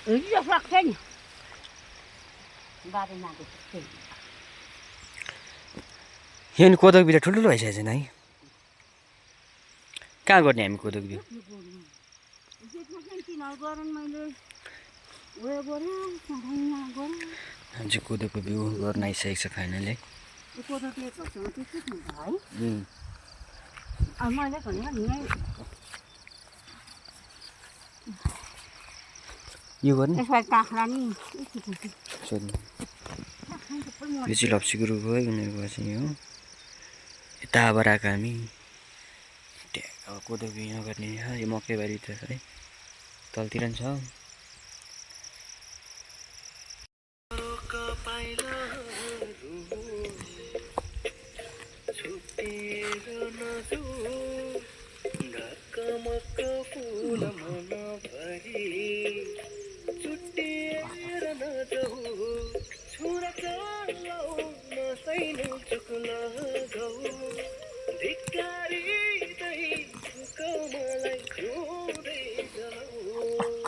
हिजो सक्छ नि बाटो नाको यहाँ कोदोको बिटा ठुल्ठुलो भइसकेको छैन है कहाँ गर्ने हामी कोदोको बिउ हामी चाहिँ कोदोको बिउ गर्न आइसकेको छ फाइनली यो गर्ने यो चाहिँ लप्सीको रुख हो उनीहरूको चाहिँ हो यताबाट आएको हामी अब कोदोको बिउ यहाँ गर्ने यो मकैबारी त है तलतिर पनि छ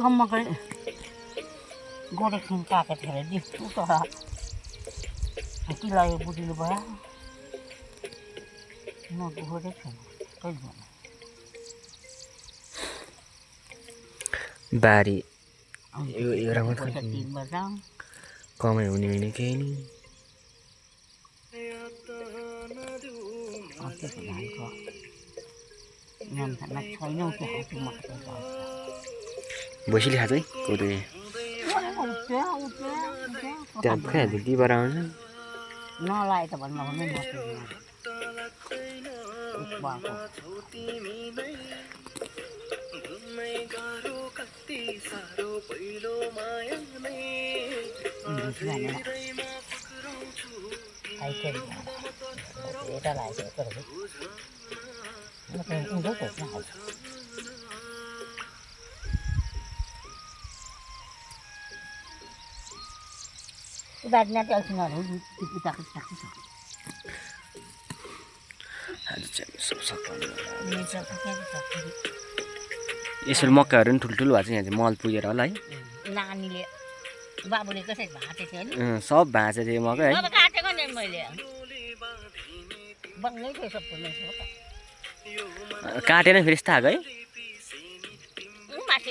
कम्मकै गोडेखिन काटेको थियो अरे दिउँसो तर के लाग्यो बुढीले भयो म गोडे छैन कहिले भन्नु बारी यो एउटा मात्रै कमाइ हुने होइन केही नि भैँसीले खान्छ है कोदो त्यहाँ खाइहाल्छ दिबाट आउँछ नलाए त भन्नु बारीमा चाहिँ अल्छिनहरू यसरी मक्काहरू पनि ठुल्ठुलो भएको छ यहाँ चाहिँ मल पुगेर होला है नानीले बाबुले कसरी भाँचेको थियो नि सब भाँचेको थियो मकै है काटेको नि मैले बन्नै थियो सब काटेर फेरि यस्तो आएको है माथि